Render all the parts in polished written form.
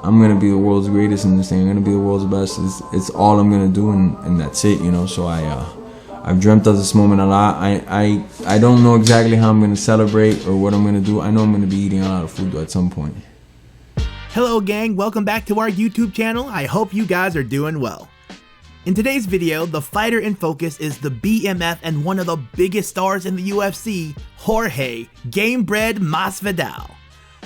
I'm gonna be the world's greatest in this thing. I'm gonna be the world's best. It's all I'm gonna do, and that's it, you know. So I've dreamt of this moment a lot. I don't know exactly how I'm gonna celebrate or what I'm gonna do. I know I'm gonna be eating a lot of food though at some point. Hello gang, welcome back to our YouTube channel. I hope you guys are doing well. In today's video, the fighter in focus is the BMF and one of the biggest stars in the UFC, Jorge "Gamebred" Masvidal.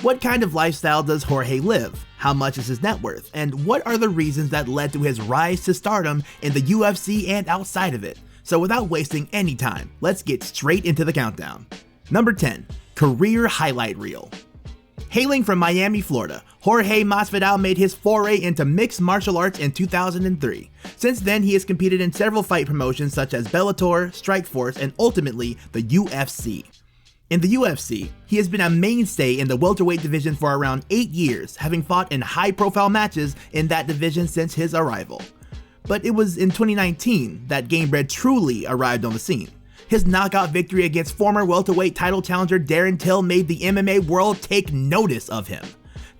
What kind of lifestyle does Jorge live? How much is his net worth? And what are the reasons that led to his rise to stardom in the UFC and outside of it? So without wasting any time, let's get straight into the countdown. Number 10, career highlight reel. Hailing from Miami, Florida, Jorge Masvidal made his foray into mixed martial arts in 2003. Since then, he has competed in several fight promotions such as Bellator, Strikeforce, and ultimately the UFC. In the UFC, he has been a mainstay in the welterweight division for around 8 years, having fought in high-profile matches in that division since his arrival. But it was in 2019 that Gamebred truly arrived on the scene. His knockout victory against former welterweight title challenger Darren Till made the MMA world take notice of him.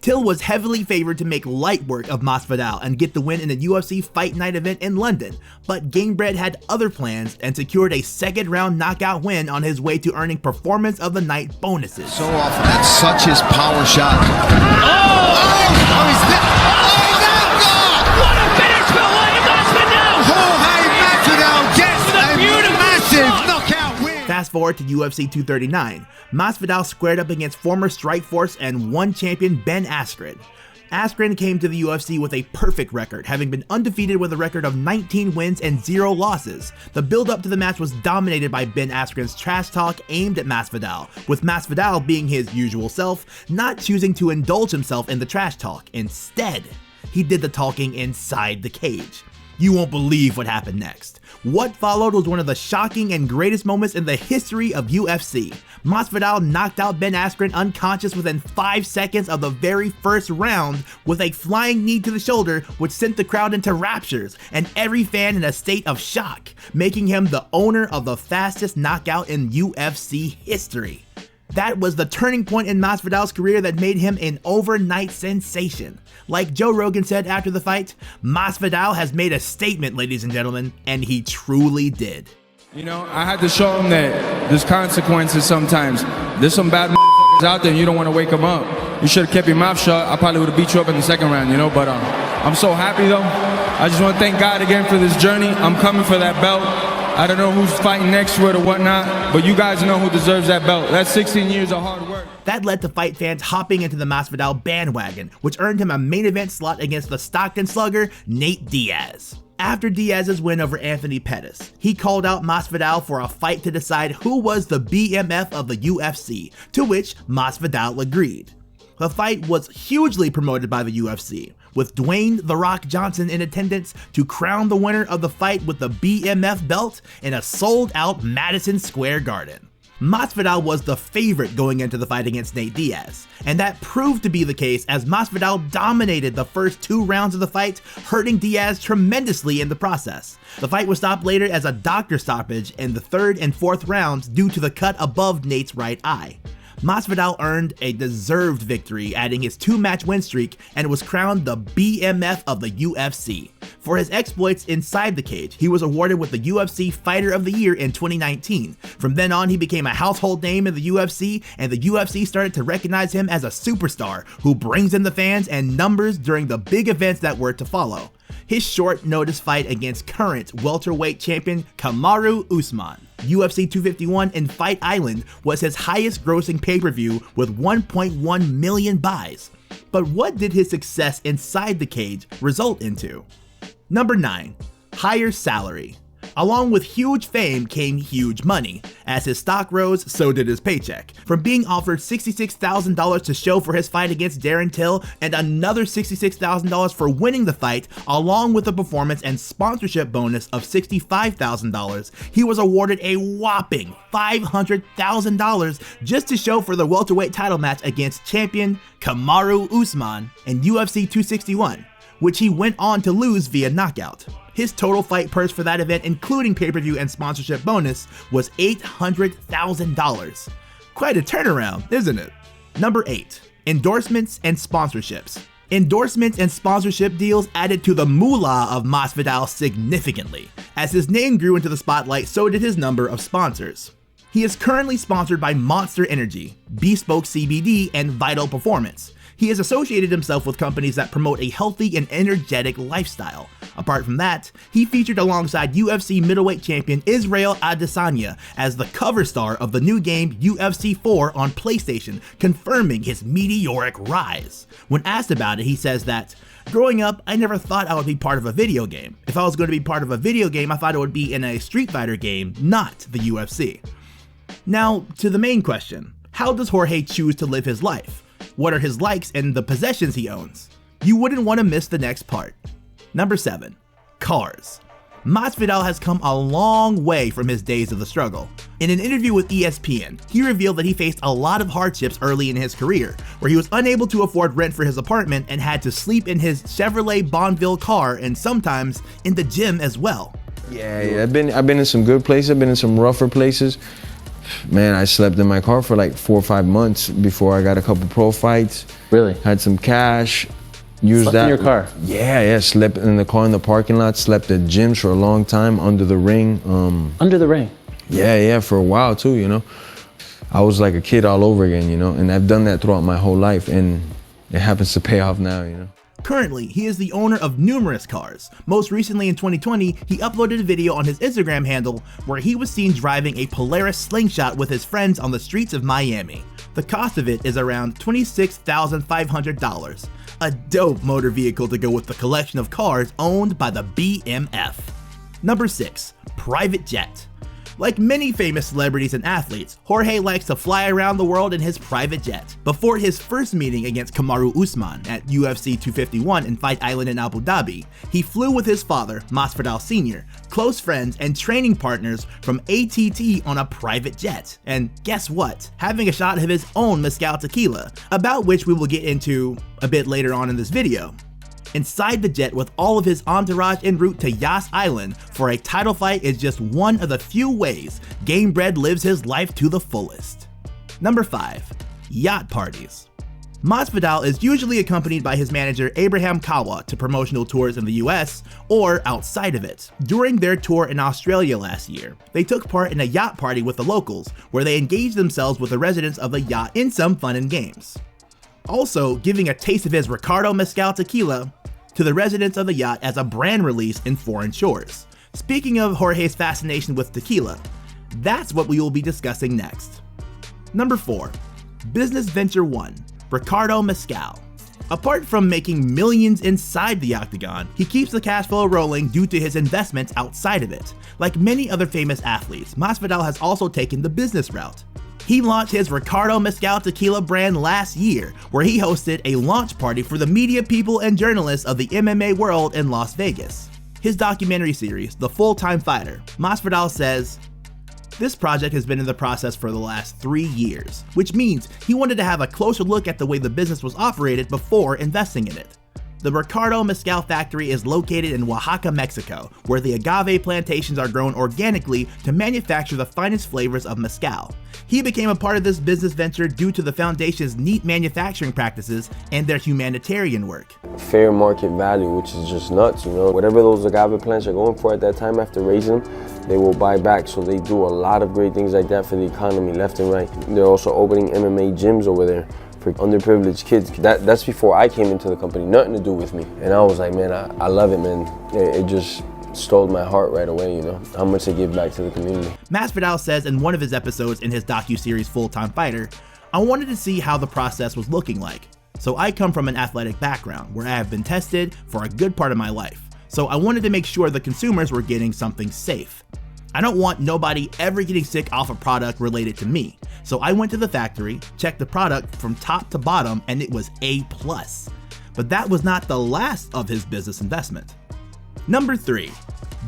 Till was heavily favored to make light work of Masvidal and get the win in a UFC Fight Night event in London, but Gamebred had other plans and secured a second-round knockout win on his way to earning Performance of the Night bonuses. So often, that's such his power shot. Oh, he's there. Oh, my God! What a finish for Jorge Masvidal! Jorge Masvidal gets a massive knockout win. Fast forward to UFC 239, Masvidal squared up against former Strikeforce and ONE champion Ben Askren. Askren came to the UFC with a perfect record, having been undefeated with a record of 19 wins and 0 losses. The build-up to the match was dominated by Ben Askren's trash talk aimed at Masvidal, with Masvidal being his usual self, not choosing to indulge himself in the trash talk. Instead, he did the talking inside the cage. You won't believe what happened next. What followed was one of the shocking and greatest moments in the history of UFC. Masvidal knocked out Ben Askren unconscious within 5 seconds of the very first round with a flying knee to the shoulder, which sent the crowd into raptures and every fan in a state of shock, making him the owner of the fastest knockout in UFC history. That was the turning point in Masvidal's career that made him an overnight sensation. Like Joe Rogan said after the fight, Masvidal has made a statement, ladies and gentlemen, and he truly did. You know, I had to show him that there's consequences sometimes. There's some bad motherfuckers out there and you don't want to wake them up. You should have kept your mouth shut. I probably would have beat you up in the second round, you know, but I'm so happy though. I just want to thank God again for this journey. I'm coming for that belt. I don't know who's fighting next to it or whatnot, but you guys know who deserves that belt. That's 16 years of hard work. That led to fight fans hopping into the Masvidal bandwagon, which earned him a main event slot against the Stockton slugger, Nate Diaz. After Diaz's win over Anthony Pettis, he called out Masvidal for a fight to decide who was the BMF of the UFC, to which Masvidal agreed. The fight was hugely promoted by the UFC, with Dwayne "The Rock" Johnson in attendance to crown the winner of the fight with the BMF belt in a sold-out Madison Square Garden. Masvidal was the favorite going into the fight against Nate Diaz, and that proved to be the case as Masvidal dominated the first 2 rounds of the fight, hurting Diaz tremendously in the process. The fight was stopped later as a doctor stoppage in the 3rd and 4th rounds due to the cut above Nate's right eye. Masvidal earned a deserved victory, adding his 2-match win streak, and was crowned the BMF of the UFC. For his exploits inside the cage, he was awarded with the UFC Fighter of the Year in 2019. From then on, he became a household name in the UFC, and the UFC started to recognize him as a superstar who brings in the fans and numbers during the big events that were to follow. His short notice fight against current welterweight champion Kamaru Usman, UFC 251 in Fight Island, was his highest grossing pay-per-view with 1.1 million buys. But what did his success inside the cage result into? Number 9, higher salary. Along with huge fame came huge money. As his stock rose, so did his paycheck. From being offered $66,000 to show for his fight against Darren Till and another $66,000 for winning the fight, along with a performance and sponsorship bonus of $65,000, he was awarded a whopping $500,000 just to show for the welterweight title match against champion Kamaru Usman in UFC 261, which he went on to lose via knockout. His total fight purse for that event, including pay-per-view and sponsorship bonus, was $800,000. Quite a turnaround, isn't it? Number 8, endorsements and sponsorships. Endorsements and sponsorship deals added to the moolah of Masvidal significantly. As his name grew into the spotlight, so did his number of sponsors. He is currently sponsored by Monster Energy, Bespoke CBD, and Vital Performance. He has associated himself with companies that promote a healthy and energetic lifestyle. Apart from that, he featured alongside UFC middleweight champion Israel Adesanya as the cover star of the new game UFC 4 on PlayStation, confirming his meteoric rise. When asked about it, he says that, "Growing up, I never thought I would be part of a video game. If I was going to be part of a video game, I thought it would be in a Street Fighter game, not the UFC." Now, to the main question, how does Jorge choose to live his life? What are his likes and the possessions he owns? You wouldn't want to miss the next part. Number 7. Cars. Masvidal has come a long way from his days of the struggle. In an interview with ESPN, he revealed that he faced a lot of hardships early in his career, where he was unable to afford rent for his apartment and had to sleep in his Chevrolet Bonneville car and sometimes in the gym as well. Yeah, I've been in some good places, I've been in some rougher places. Man, I slept in my car for like 4 or 5 months before I got a couple pro fights. Really? Had some cash. Used Slept that. in your car? Yeah. Slept in the car in the parking lot. Slept at gyms for a long time under the ring. Under the ring? Yeah, for a while too, you know. I was like a kid all over again, you know, and I've done that throughout my whole life, and it happens to pay off now, you know. Currently, he is the owner of numerous cars. Most recently in 2020, he uploaded a video on his Instagram handle where he was seen driving a Polaris Slingshot with his friends on the streets of Miami. The cost of it is around $26,500. A dope motor vehicle to go with the collection of cars owned by the BMF. Number 6. Private jet. Like many famous celebrities and athletes, Jorge likes to fly around the world in his private jet. Before his first meeting against Kamaru Usman at UFC 251 in Fight Island in Abu Dhabi, he flew with his father, Masvidal Sr., close friends and training partners from ATT on a private jet. And guess what? Having a shot of his own mezcal tequila, about which we will get into a bit later on in this video. Inside the jet with all of his entourage en route to Yacht Island for a title fight is just one of the few ways Gamebred lives his life to the fullest. Number 5. Yacht Parties. Masvidal is usually accompanied by his manager Abraham Kawa to promotional tours in the US or outside of it. During their tour in Australia last year, they took part in a yacht party with the locals where they engaged themselves with the residents of the yacht in some fun and games. Also giving a taste of his Ricardo Mezcal tequila to the residents of the yacht as a brand release in foreign shores. Speaking of Jorge's fascination with tequila, that's what we will be discussing next. Number 4. Business Venture 1. Ricardo Mezcal. Apart from making millions inside the octagon, he keeps the cash flow rolling due to his investments outside of it. Like many other famous athletes, Masvidal has also taken the business route. He launched his Ricardo Mezcal tequila brand last year, where he hosted a launch party for the media people and journalists of the MMA world in Las Vegas. His documentary series, The Full-Time Fighter, Masvidal says, "This project has been in the process for the last 3 years, which means he wanted to have a closer look at the way the business was operated before investing in it. The Ricardo Mezcal factory is located in Oaxaca, Mexico, where the agave plantations are grown organically to manufacture the finest flavors of mezcal. He became a part of this business venture due to the foundation's neat manufacturing practices and their humanitarian work." Fair market value, which is just nuts, you know. Whatever those agave plants are going for at that time after raising them, they will buy back. So they do a lot of great things like that for the economy left and right. They're also opening MMA gyms over there for underprivileged kids. That's before I came into the company, nothing to do with me. And I was like, man, I love it, man. It just stole my heart right away, you know, how much they give back to the community. Masvidal says in one of his episodes in his docuseries Full-Time Fighter, "I wanted to see how the process was looking like. So I come from an athletic background where I have been tested for a good part of my life. So I wanted to make sure the consumers were getting something safe. I don't want nobody ever getting sick off a product related to me. So I went to the factory, checked the product from top to bottom, and it was A+. But that was not the last of his business investment. Number 3.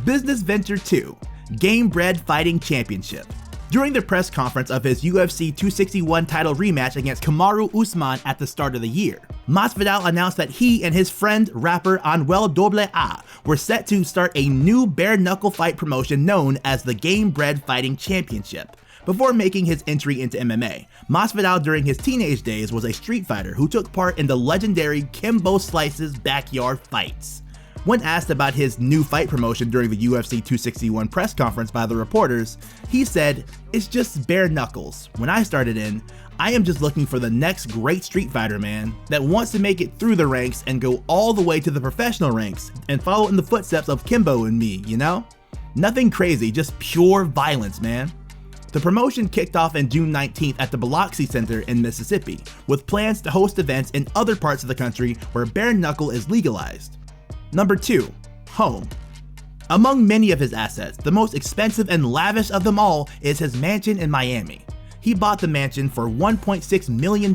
Business Venture 2. Gamebred Fighting Championship. During the press conference of his UFC 261 title rematch against Kamaru Usman at the start of the year, Masvidal announced that he and his friend rapper Anuel AA were set to start a new bare-knuckle fight promotion known as the Gamebred Fighting Championship. Before making his entry into MMA, Masvidal during his teenage days was a street fighter who took part in the legendary Kimbo Slice's backyard fights. When asked about his new fight promotion during the UFC 261 press conference by the reporters, he said, "It's just bare knuckles. When I started in, I am just looking for the next great street fighter, man, that wants to make it through the ranks and go all the way to the professional ranks and follow in the footsteps of Kimbo and me, you know? Nothing crazy, just pure violence, man." The promotion kicked off in June 19th at the Biloxi Center in Mississippi, with plans to host events in other parts of the country where bare knuckle is legalized. Number 2. Home. Among many of his assets, the most expensive and lavish of them all is his mansion in Miami. He bought the mansion for $1.6 million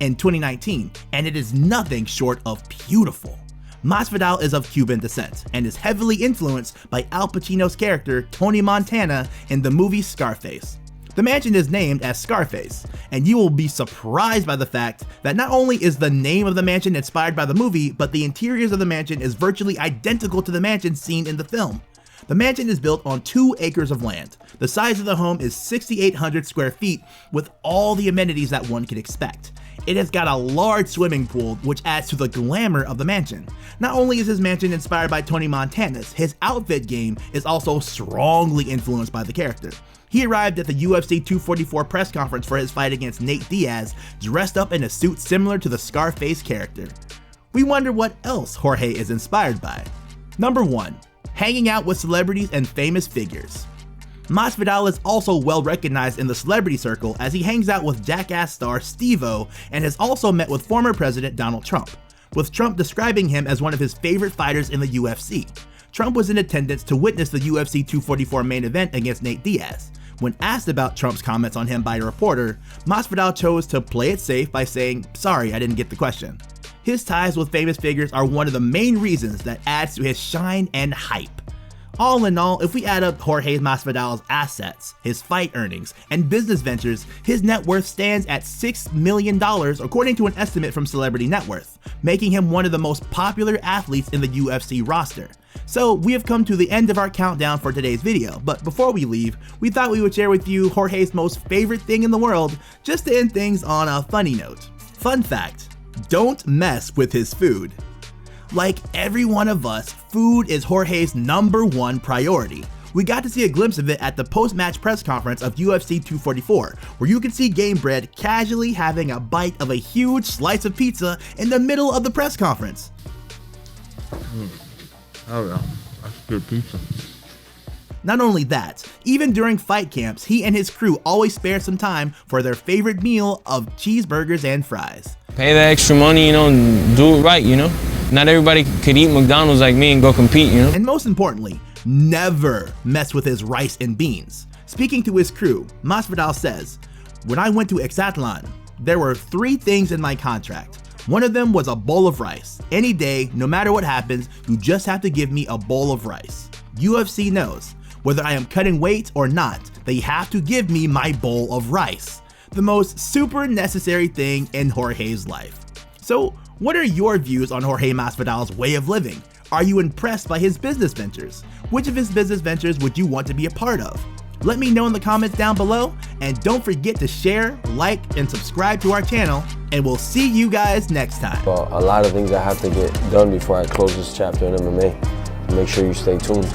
in 2019, and it is nothing short of beautiful. Masvidal is of Cuban descent and is heavily influenced by Al Pacino's character Tony Montana in the movie Scarface. The mansion is named as Scarface, and you will be surprised by the fact that not only is the name of the mansion inspired by the movie, but the interiors of the mansion is virtually identical to the mansion seen in the film. The mansion is built on 2 acres of land. The size of the home is 6,800 square feet with all the amenities that one could expect. It has got a large swimming pool, which adds to the glamour of the mansion. Not only is his mansion inspired by Tony Montana's, his outfit game is also strongly influenced by the character. He arrived at the UFC 244 press conference for his fight against Nate Diaz, dressed up in a suit similar to the Scarface character. We wonder what else Jorge is inspired by. Number 1. Hanging out with celebrities and famous figures. Masvidal is also well recognized in the celebrity circle as he hangs out with Jackass star Steve-O and has also met with former President Donald Trump, with Trump describing him as one of his favorite fighters in the UFC. Trump was in attendance to witness the UFC 244 main event against Nate Diaz. When asked about Trump's comments on him by a reporter, Masvidal chose to play it safe by saying, "Sorry, I didn't get the question." His ties with famous figures are one of the main reasons that adds to his shine and hype. All in all, if we add up Jorge Masvidal's assets, his fight earnings, and business ventures, his net worth stands at $6 million according to an estimate from Celebrity Net Worth, making him one of the most popular athletes in the UFC roster. So we have come to the end of our countdown for today's video, but before we leave, we thought we would share with you Jorge's most favorite thing in the world, just to end things on a funny note. Fun fact, don't mess with his food. Like every one of us, food is Jorge's #1 priority. We got to see a glimpse of it at the post-match press conference of UFC 244, where you can see Gamebred casually having a bite of a huge slice of pizza in the middle of the press conference. Oh yeah, that's good pizza. Not only that, even during fight camps, he and his crew always spare some time for their favorite meal of cheeseburgers and fries. Pay the extra money, and do it right, Not everybody could eat McDonald's like me and go compete, And most importantly, never mess with his rice and beans. Speaking to his crew, Masvidal says, "When I went to Exatlan, there were 3 things in my contract. One of them was a bowl of rice. Any day, no matter what happens, you just have to give me a bowl of rice. UFC knows, whether I am cutting weight or not, they have to give me my bowl of rice." The most super necessary thing in Jorge's life. So, what are your views on Jorge Masvidal's way of living? Are you impressed by his business ventures? Which of his business ventures would you want to be a part of? Let me know in the comments down below, and don't forget to share, like, and subscribe to our channel, and we'll see you guys next time. A lot of things I have to get done before I close this chapter in MMA. Make sure you stay tuned.